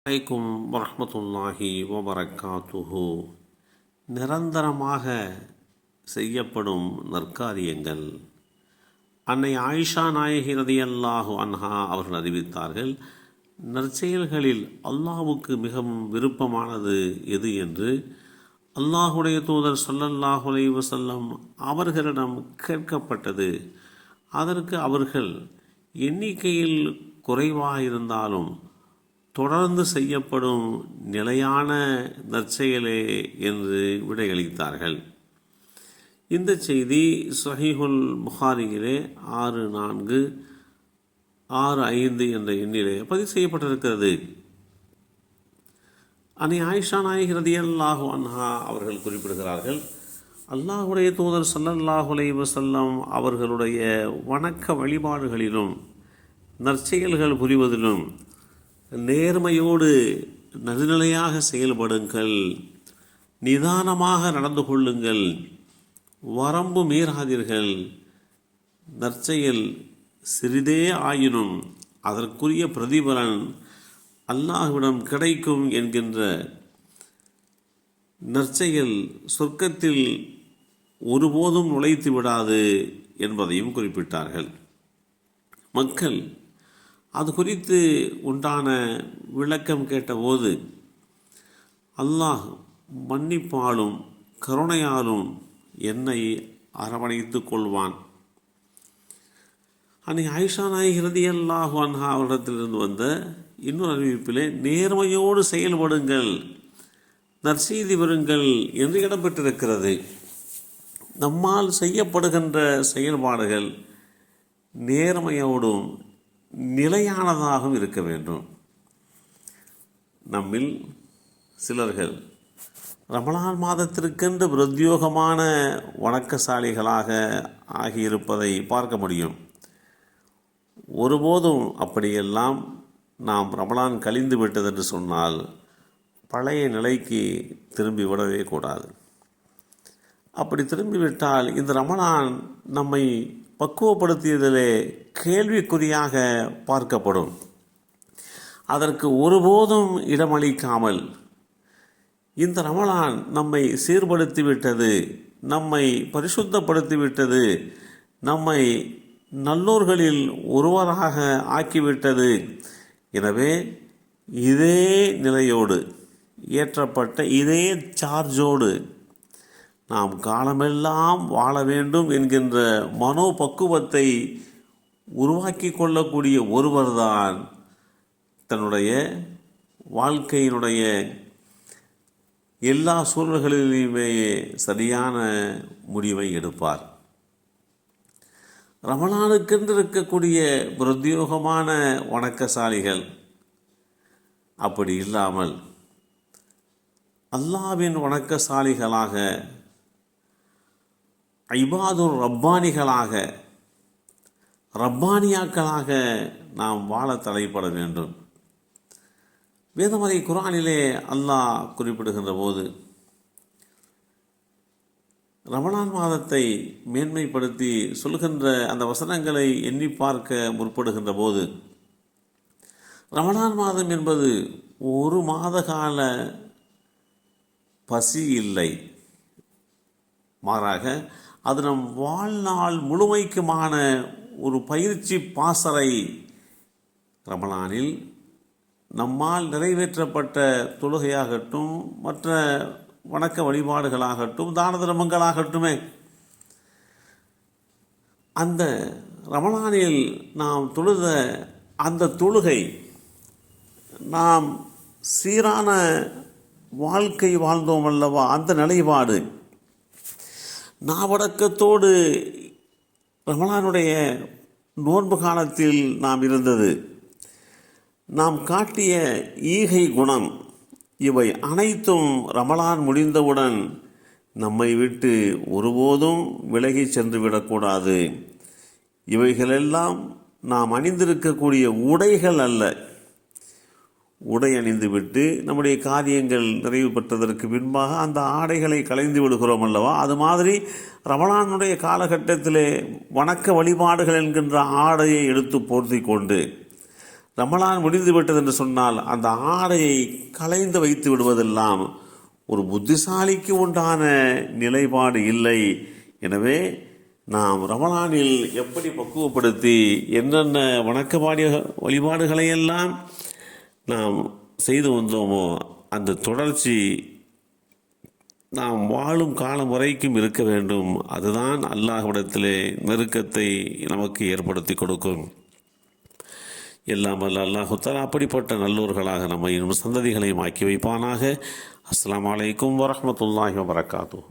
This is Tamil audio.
அலைக்கும் வரஹ்மத்துல்லாஹி வபரகாத்துஹு. நிரந்தரமாக செய்யப்படும் நற்காரியங்கள். அன்னை ஆயிஷா நாயகி ரலியல்லாஹு அன்ஹா அவர்கள் அறிவித்தார்கள், நற்செயல்களில் அல்லாஹ்வுக்கு மிகவும் விருப்பமானது எது என்று அல்லாஹுடைய தூதர் ஸல்லல்லாஹு அலைஹி வஸல்லம் அவர்களிடம் கேட்கப்பட்டது. அதற்கு அவர்கள், எண்ணிக்கையில் குறைவாக இருந்தாலும் தொடர்ந்து செய்யப்படும் நிலையான நற்செயலே என்று விடையளித்தார்கள். இந்த செய்தி ஸஹீஹுல் புகாரியிலே 6465 என்ற எண்ணிலே பதிவு செய்யப்பட்டிருக்கிறது. அன்னை ஆயிஷா நாயகி ரலியல்லாஹு அன்ஹா அவர்கள் குறிப்பிடுகிறார்கள், அல்லாஹுடைய தூதர் ஸல்லல்லாஹு அலைஹி வஸல்லம் அவர்களுடைய வணக்க வழிபாடுகளிலும் நற்செயல்கள் புரிவதிலும் நேர்மையோடு நடுநிலையாக செயல்படுங்கள், நிதானமாக நடந்து கொள்ளுங்கள், வரம்பு மீறாதீர்கள், நற்செயல் சிறிதே ஆயினும் அதற்குரிய பிரதிபலன் அல்லாஹ்விடம் கிடைக்கும் என்கின்ற நற்செயல் சொர்க்கத்தில் ஒருபோதும் நுழைத்து விடாது என்பதையும் குறிப்பிட்டார்கள். மக்கள் அது குறித்து உண்டான விளக்கம் கேட்டபோது, அல்லாஹ் மன்னிப்பாலும் கருணையாலும் என்னை அரவணைத்து கொள்வான். அன்னை ஆயிஷா நாயகி ரலியல்லாஹு அன்ஹா அவரிடத்திலிருந்து வந்த இன்னொரு அறிவிப்பிலே, நேர்மையோடு செயல்படுங்கள், நற்செய்தி பெறுங்கள் என்று இடம்பெற்றிருக்கிறது. நம்மால் செய்யப்படுகின்ற செயல்பாடுகள் நேர்மையோடும் நிலையானதாகவும் இருக்க வேண்டும். நம்மில் சிலர்கள் ரமலான் மாதத்திற்கென்று பிரத்யோகமான வணக்கசாலிகளாக ஆகியிருப்பதை பார்க்க முடியும். ஒருபோதும் அப்படியெல்லாம் நாம் ரமலான் கழிந்து விட்டதென்று சொன்னால் பழைய நிலைக்கு திரும்பி விடவே கூடாது. அப்படி திரும்பிவிட்டால் இந்த ரமலான் நம்மை பக்குவப்படுத்தியதிலே கேள்விக்குறியாக பார்க்கப்படும். அதற்கு ஒருபோதும் இடமளிக்காமல், இந்த ரமலான் நம்மை சீர்படுத்திவிட்டது, நம்மை பரிசுத்தப்படுத்திவிட்டது, நம்மை நல்லோர்களில் ஒருவராக ஆக்கிவிட்டது, எனவே இதே நிலையோடு ஏற்றப்பட்ட இதே சார்ஜோடு நாம் காலமெல்லாம் வாழ வேண்டும் என்கின்ற மனோபக்குவத்தை உருவாக்கி கொள்ளக்கூடிய ஒருவர்தான் தன்னுடைய வாழ்க்கையினுடைய எல்லா சூழல்களிலுமே சரியான முடிவை எடுப்பார். ரமலானுக்கென்று இருக்கக்கூடிய பிரத்யோகமான வணக்கசாலிகள் அப்படி இல்லாமல் அல்லாஹ்வின் வணக்கசாலிகளாக, இபாதுர் ரப்பானிகளாக, ரப்பானியாக்களாக நாம் வாழ தலைப்பட வேண்டும். வேதமறை குர்ஆனிலே அல்லாஹ் குறிப்பிடுகின்ற போது, ரமலான் மாதத்தை மேன்மைப்படுத்தி சொல்கின்ற அந்த வசனங்களை எண்ணி பார்க்க முற்படுகின்ற போது, ரமலான் மாதம் என்பது ஒரு மாத கால பசி இல்லை, மாறாக அது நம் வாழ்நாள் முழுமைக்குமான ஒரு பயிற்சி பாசறை. ரமலானில் நம்மால் நிறைவேற்றப்பட்ட தொழுகையாகட்டும், மற்ற வணக்க வழிபாடுகளாகட்டும், தான தர்மங்களாகட்டுமே, அந்த ரமலானில் நாம் தொழுத அந்த தொழுகை, நாம் சீரான வாழ்க்கை வாழ்ந்தோம் அல்லவா, அந்த நிலைப்பாடு, நாவடக்கத்தோடு ரமலானுடைய நோன்பு காலத்தில் நாம் இருந்தது, நாம் காட்டிய ஈகை குணம், இவை அனைத்தும் ரமலான் முடிந்தவுடன் நம்மை விட்டு ஒருபோதும் விலகி சென்று விடக்கூடாது. இவைகளெல்லாம் நாம் அணிந்திருக்கக்கூடிய உடைகள் அல்ல. உடை அணிந்துவிட்டு நம்முடைய காரியங்கள் நிறைவு பெற்றதற்கு பின்பாக அந்த ஆடைகளை களைந்து விடுகிறோம் அல்லவா, அது மாதிரி ரமலானுடைய காலகட்டத்திலே வணக்க வழிபாடுகள் என்கின்ற ஆடையை எடுத்து போர்த்தி கொண்டு ரமலான் முடிந்து விட்டது என்று சொன்னால் அந்த ஆடையை களைந்து வைத்து விடுவதெல்லாம் ஒரு புத்திசாலிக்கு உண்டான நிலைப்பாடு இல்லை. எனவே நாம் ரமலானில் எப்படி பக்குவப்படுத்தி என்னென்ன வழிபாடுகளையெல்லாம் நாம் செய்து வந்தோமோ அந்த தொடர்ச்சி நாம் வாழும் காலம் வரைக்கும் இருக்க வேண்டும். அதுதான் அல்லாஹ்விடத்திலே நெருக்கத்தை நமக்கு ஏற்படுத்தி கொடுக்கும். எல்லாம் வல்ல அல்லாஹு தஆலா அப்படிப்பட்ட நல்லோர்களாக நம்மை சந்ததிகளையும் ஆக்கி வைப்பானாக. அஸ்ஸலாமு அலைக்கும் வரஹ்மத்துல்லாஹி வபரகாத்துஹு.